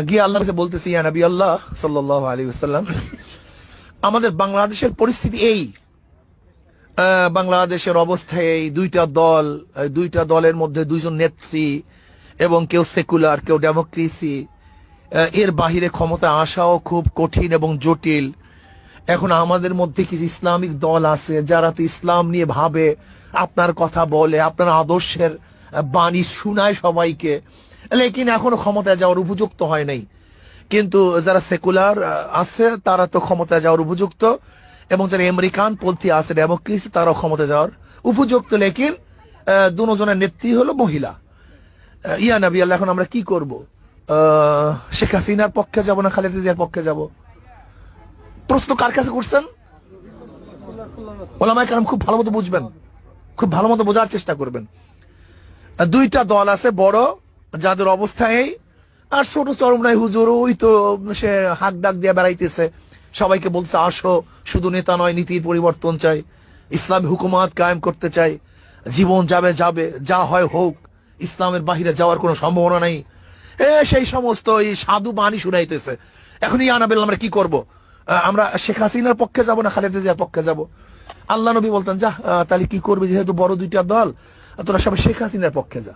গিয়ে আল্লাহর কাছে বলতেছি, ইয়া নবী আল্লাহ সাল্লাল্লাহু আলাইহি ওয়াসাল্লাম, আমাদের বাংলাদেশের পরিস্থিতি এই, বাংলাদেশের অবস্থা এই, দুইটা দলের মধ্যে দুইজন নেত্রী, এবং কেউ সেকুলার কেউ ডেমোক্রেসি, এর বাহিরে ক্ষমতা আসাও খুব কঠিন এবং জটিল। এখন আমাদের মধ্যে কিছু ইসলামিক দল আছে যারা তো ইসলাম নিয়ে ভাবে, আপনার কথা বলে, আপনার আদর্শের বাণী শুনায় সবাইকে, লেকিন এখনো ক্ষমতায় যাওয়ার উপযুক্ত হয় নাই। কিন্তু যারা সেকুলার আছে তারা তো ক্ষমতায় যাওয়ার উপযুক্ত, এবং যারা আমেরিকান পন্থী আছে ডেমোক্রেসি তারাও ক্ষমতা যাওয়ার উপযুক্ত, লেকিন দুজনের নেত্রী হলো মহিলা। ইয়া নবী আল্লাহ, এখন আমরা কি করব? শেখ হাসিনার পক্ষে যাব না খালেদা জিয়ার পক্ষে যাব? প্রশ্ন কার কাছে করছেন? ওলামায়ে কেরাম খুব ভালো মতো বুঝবেন, খুব ভালো মতো বোঝার চেষ্টা করবেন। দুইটা দল আছে বড়, যাদের অবস্থা এই, আর ছোট চরমনাই হুজুর ওই তো সে হাক ডাক দিয়ে বেড়াইতেছে, সবাইকে বলছে আসো, শুধু নেতা নয় নীতির পরিবর্তন চাই, ইসলামী হুকুমাত কায়েম করতে চাই, জীবন যাবে যাবে, যা হয় হোক, ইসলামের বাহিরে যাওয়ার কোনো সম্ভাবনা নাই, সেই সমস্ত এই সাধু বাণী শুনাইতেছে। এখন ইয়া নবী আমরা কি করব? আমরা শেখ হাসিনার পক্ষে যাব না খালেদা জিয়ার পক্ষে যাব? আল্লাহ নবী বলতেন, যা তাহলে কি করবে, যেহেতু বড় দুইটা দল, তোরা সবাই শেখ হাসিনার পক্ষে যা।